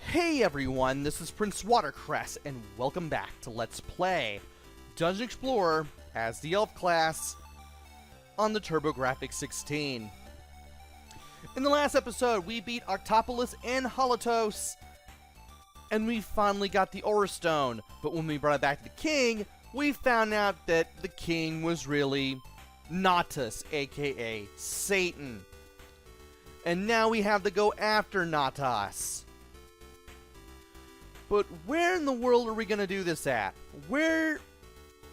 Hey everyone, this is PrinceWatercress, and welcome back to Let's Play Dungeon Explorer as the Elf class on the TurboGrafx 16. In the last episode, we beat Octopolis and Holotos, and we finally got the Aura Stone, but when we brought it back to the king, we found out that the king was really Natas, aka Satan. And now we have to go after Natas. But where in the world are we gonna do this at? Where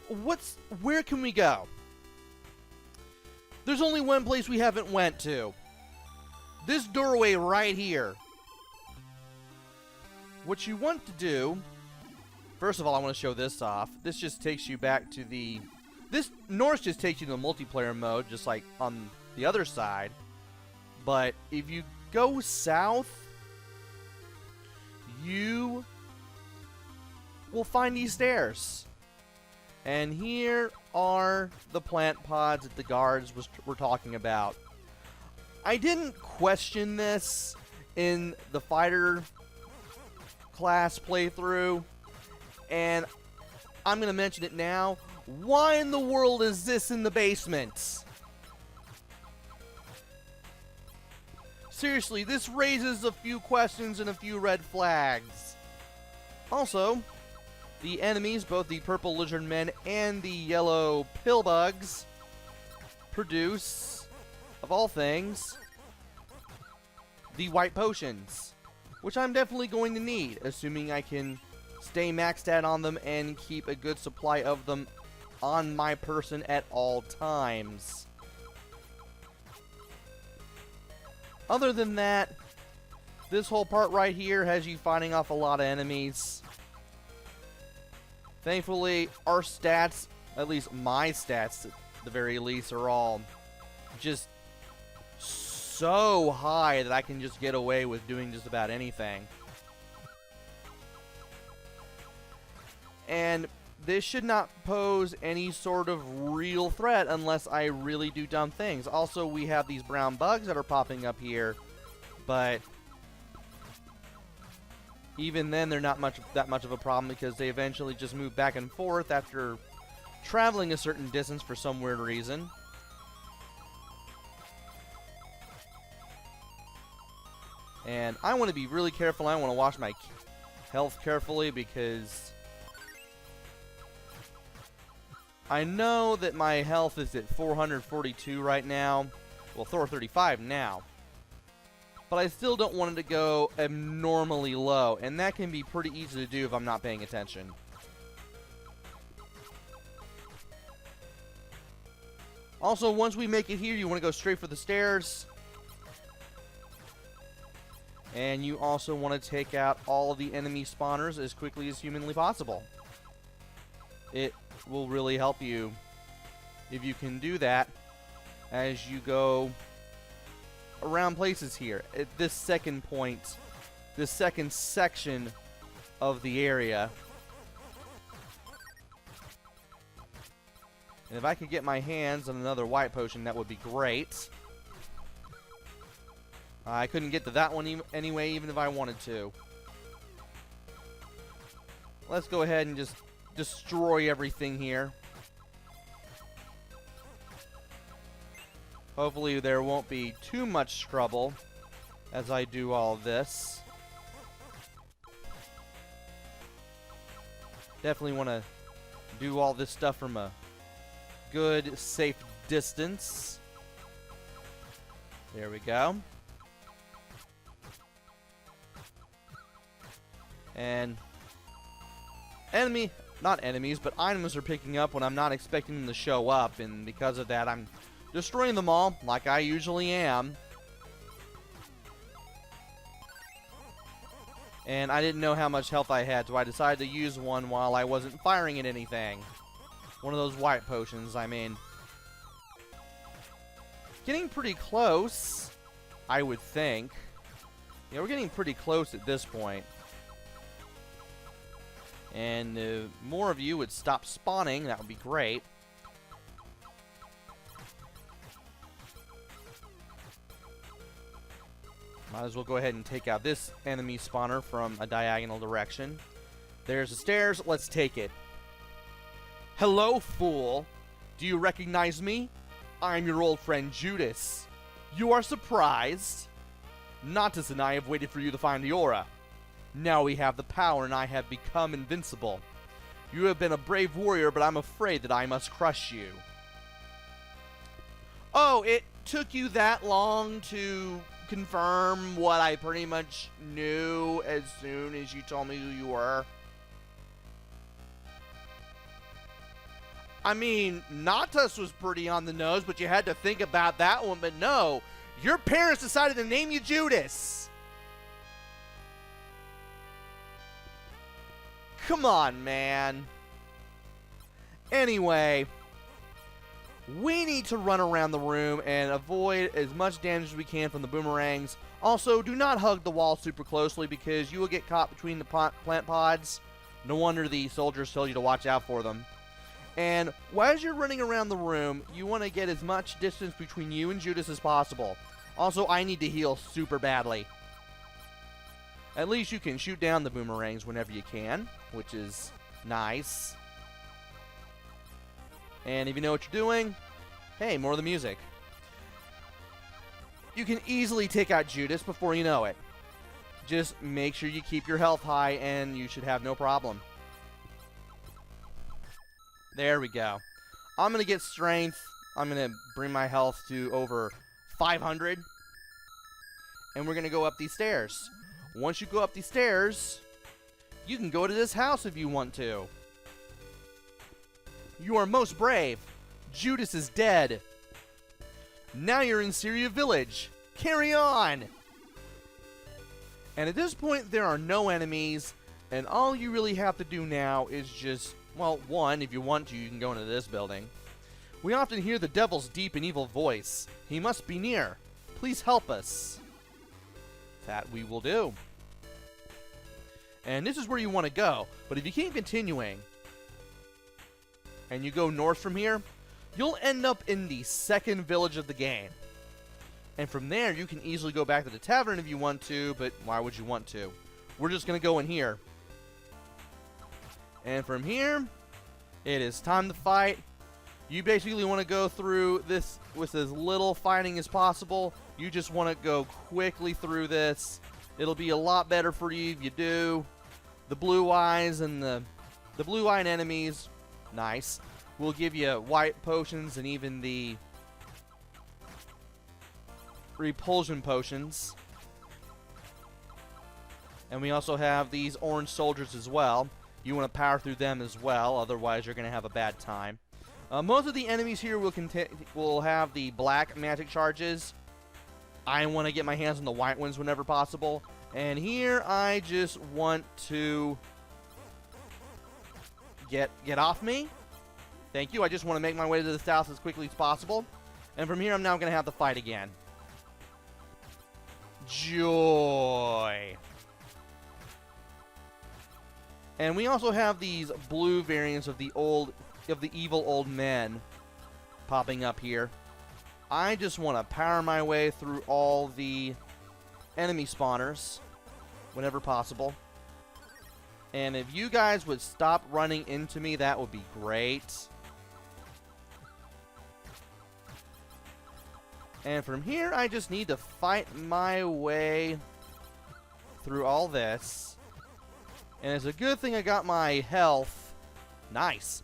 can we go? There's only one place we haven't went to. This doorway right here. What you want to do, first of all, I want to show this off. This just takes you back to this north just takes you to the multiplayer mode, just like on the other side. But if you go south, you will find these stairs. And here are the plant pods that the guards were talking about. I didn't question this in the fighter class playthrough, and I'm going to mention it now. Why in the world is this in the basement? Seriously, this raises a few questions and a few red flags. Also, the enemies, both the purple lizard men and the yellow pillbugs, produce, of all things, the white potions, which I'm definitely going to need, assuming I can stay maxed out on them and keep a good supply of them on my person at all times. Other than that, this whole part right here has you fighting off a lot of enemies. Thankfully, our stats, at least my stats at the very least, are all just so high that I can just get away with doing just about anything. And this should not pose any sort of real threat unless I really do dumb things. Also, we have these brown bugs that are popping up here, but even then they're not that much of a problem because they eventually just move back and forth after traveling a certain distance for some weird reason. And I want to be really careful. I want to watch my health carefully because I know that my health is at 442 right now. Well, 435 now. But I still don't want it to go abnormally low, and that can be pretty easy to do if I'm not paying attention. Also, once we make it here, you want to go straight for the stairs. And you also want to take out all of the enemy spawners as quickly as humanly possible. It will really help you if you can do that as you go around places here. At this second point, this second section of the area. And if I could get my hands on another white potion, that would be great. I couldn't get to that one anyway, even if I wanted to. Let's go ahead and just destroy everything here. Hopefully there won't be too much trouble as I do all this. Definitely want to do all this stuff from a good, safe distance. There we go. And not enemies, but items are picking up when I'm not expecting them to show up, and because of that, I'm destroying them all, like I usually am. And I didn't know how much health I had, so I decided to use one while I wasn't firing at anything. One of those white potions, I mean. Getting pretty close, I would think. Yeah, we're getting pretty close at this point. And if more of you would stop spawning, that would be great. Might as well go ahead and take out this enemy spawner from a diagonal direction. There's the stairs. Let's take it. Hello, fool. Do you recognize me? I'm your old friend Judas. You are surprised? Natas and I have waited for you to find the aura. Now we have the power and I have become invincible. You have been a brave warrior, but I'm afraid that I must crush you. Oh, it took you that long to confirm what I pretty much knew as soon as you told me who you were? I mean, Natas was pretty on the nose, but you had to think about that one. But no, your parents decided to name you Judas. Come on, man. Anyway, we need to run around the room and avoid as much damage as we can from the boomerangs. Also, do not hug the wall super closely because you will get caught between the plant pods. No wonder the soldiers tell you to watch out for them. And as you're running around the room, you want to get as much distance between you and Judas as possible. Also, I need to heal super badly. At least you can shoot down the boomerangs whenever you can, which is nice. And if you know what you're doing, hey, more of the music. You can easily take out Judas before you know it. Just make sure you keep your health high and you should have no problem. There we go. I'm going to get strength. I'm going to bring my health to over 500. And we're going to go up these stairs. Once you go up these stairs, you can go to this house if you want to. You are most brave. Judas is dead. Now you're in Syria Village. Carry on! And at this point, there are no enemies. And all you really have to do now is just... Well, one, if you want to, you can go into this building. We often hear the devil's deep and evil voice. He must be near. Please help us. That we will do. And this is where you want to go. But if you keep continuing, and you go north from here, you'll end up in the second village of the game. And from there, you can easily go back to the tavern if you want to, but why would you want to? We're just going to go in here. And from here, it is time to fight. You basically want to go through this with as little fighting as possible. You just want to go quickly through this. It'll be a lot better for you if you do. The blue eyes and the blue-eyed enemies, nice, will give you white potions and even the repulsion potions. And we also have these orange soldiers as well. You want to power through them as well, otherwise you're going to have a bad time. Most of the enemies here will have the black magic charges. I want to get my hands on the white ones whenever possible. And here I just want to get off me. Thank you. I just want to make my way to this house as quickly as possible. And from here I'm now going to have to fight again. Joy. And we also have these blue variants of the evil old men popping up here. I just want to power my way through all the enemy spawners whenever possible. And if you guys would stop running into me, that would be great. And from here, I just need to fight my way through all this. And it's a good thing I got my health, nice,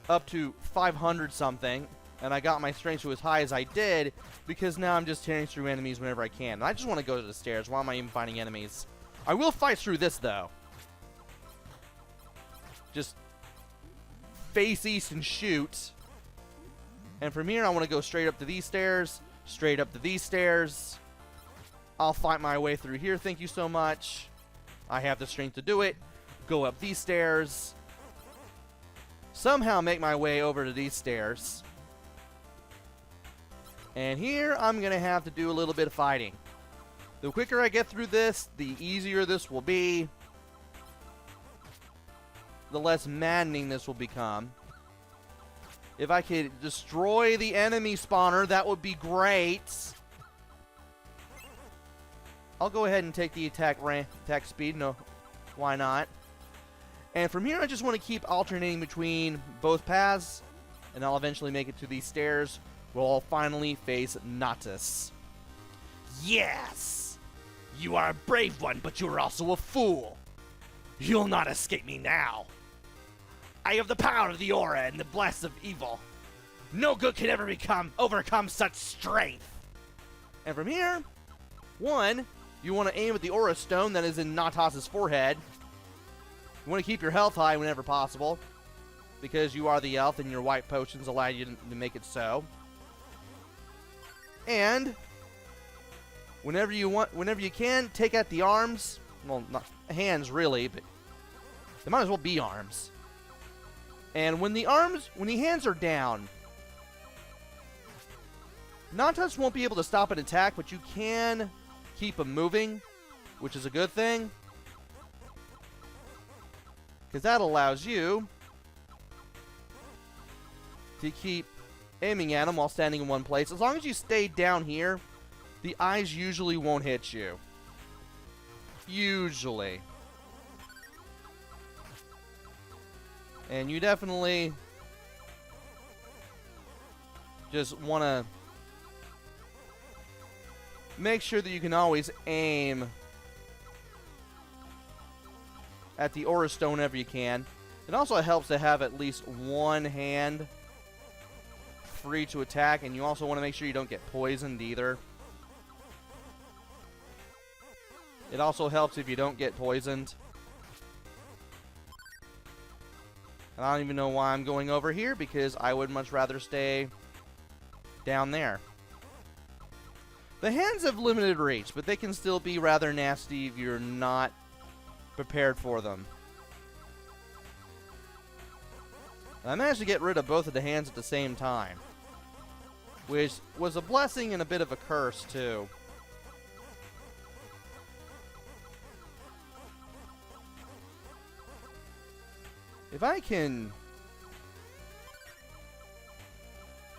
up to 500 something. And I got my strength to as high as I did, because now I'm just tearing through enemies whenever I can. And I just want to go to the stairs. Why am I even fighting enemies? I will fight through this, though. Just face east and shoot. And from here, I want to go straight up to these stairs, straight up to these stairs. I'll fight my way through here. Thank you so much. I have the strength to do it. Go up these stairs. Somehow make my way over to these stairs. And here, I'm going to have to do a little bit of fighting. The quicker I get through this, the easier this will be. The less maddening this will become. If I could destroy the enemy spawner, that would be great. I'll go ahead and take the attack speed. No, why not? And from here, I just want to keep alternating between both paths, and I'll eventually make it to these stairs, where I'll finally face Natas. Yes! You are a brave one, but you are also a fool. You'll not escape me now. I have the power of the aura and the blast of evil. No good can ever overcome such strength. And from here, one, you want to aim at the aura stone that is in Natas' forehead. You want to keep your health high whenever possible, because you are the elf and your white potions allow you to make it so. And whenever you can, take out the arms. Well, not hands really, but they might as well be arms. And when the hands are down, Natas won't be able to stop an attack, but you can keep him moving, which is a good thing, because that allows you to keep aiming at him while standing in one place. As long as you stay down here, the eyes usually won't hit you. Usually. And you definitely just want to make sure that you can always aim at the aura stone whenever you can. It also helps to have at least one hand free to attack, and you also want to make sure you don't get poisoned either. It also helps if you don't get poisoned. And I don't even know why I'm going over here, because I would much rather stay down there. The hands have limited reach, but they can still be rather nasty if you're not prepared for them. I managed to get rid of both of the hands at the same time, which was a blessing and a bit of a curse, too. If I can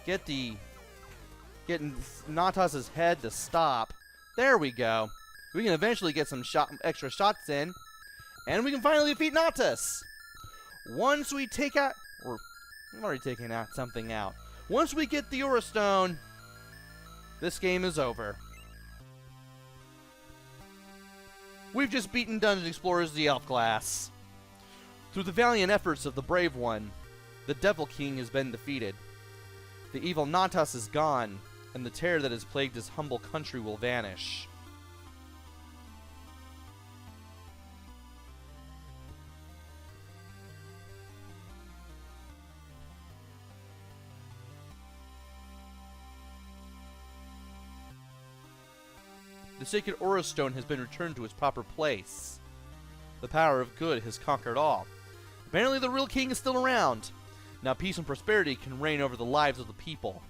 get Natas' head to stop, there we go. We can eventually get some extra shots in, and we can finally defeat Natas. Once we take out, or I'm already taking out something out. Once we get the Aura Stone, this game is over. We've just beaten Dungeon Explorers the Elf class. Through the valiant efforts of the Brave One, the Devil King has been defeated. The evil Natas is gone, and the terror that has plagued his humble country will vanish. The sacred Aura Stone has been returned to its proper place. The power of good has conquered all. Apparently the real king is still around. Now peace and prosperity can reign over the lives of the people.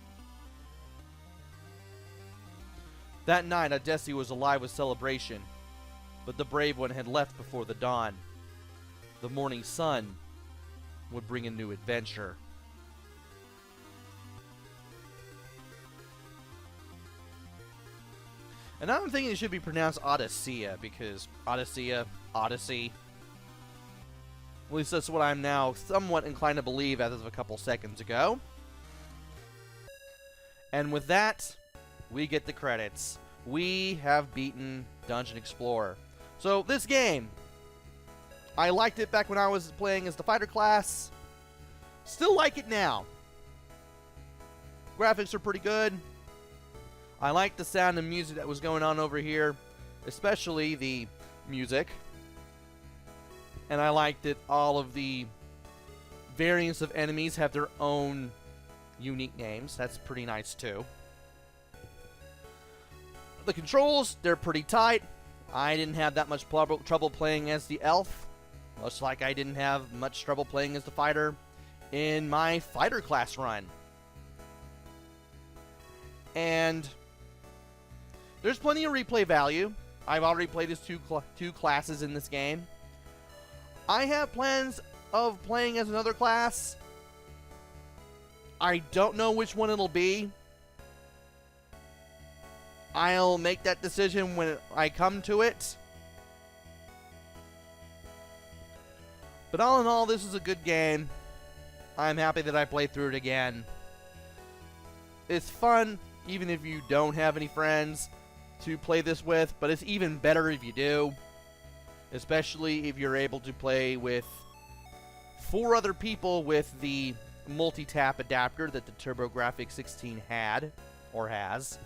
That night, Odessi was alive with celebration, but the Brave One had left before the dawn. The morning sun would bring a new adventure. And I'm thinking it should be pronounced Odessia, because Odyssey. At least that's what I'm now somewhat inclined to believe as of a couple seconds ago. And with that, we get the credits. We have beaten Dungeon Explorer. So this game, I liked it back when I was playing as the fighter class. Still like it now. Graphics are pretty good. I like the sound and music that was going on over here, especially the music. And I liked that all of the variants of enemies have their own unique names. That's pretty nice too. The controls, they're pretty tight. I didn't have that much trouble playing as the elf, much like I didn't have much trouble playing as the fighter in my fighter class run. And there's plenty of replay value. I've already played as two classes in this game. I have plans of playing as another class. I don't know which one it'll be. I'll make that decision when I come to it. But all in all, this is a good game. I'm happy that I played through it again. It's fun, even if you don't have any friends to play this with, but it's even better if you do. Especially if you're able to play with 4 other people with the multi-tap adapter that the TurboGrafx-16 had, or has.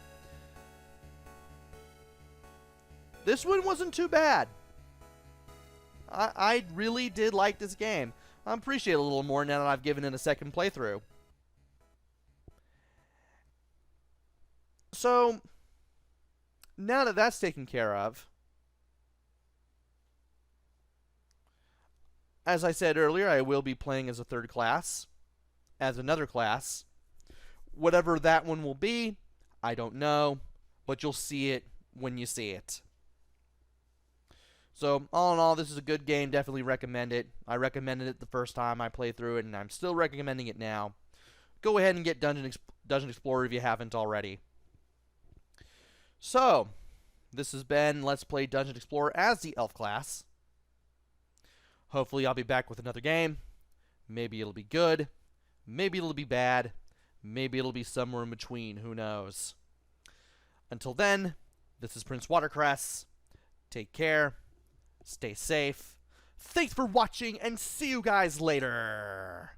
This one wasn't too bad. I really did like this game. I appreciate it a little more now that I've given it a second playthrough. So, now that that's taken care of, as I said earlier, I will be playing as a third class, as another class. Whatever that one will be, I don't know, but you'll see it when you see it. So, all in all, this is a good game. Definitely recommend it. I recommended it the first time I played through it, and I'm still recommending it now. Go ahead and get Dungeon Explorer if you haven't already. So, this has been Let's Play Dungeon Explorer as the Elf class. Hopefully, I'll be back with another game. Maybe it'll be good. Maybe it'll be bad. Maybe it'll be somewhere in between. Who knows? Until then, this is PrinceWatercress. Take care. Stay safe. Thanks for watching, and see you guys later.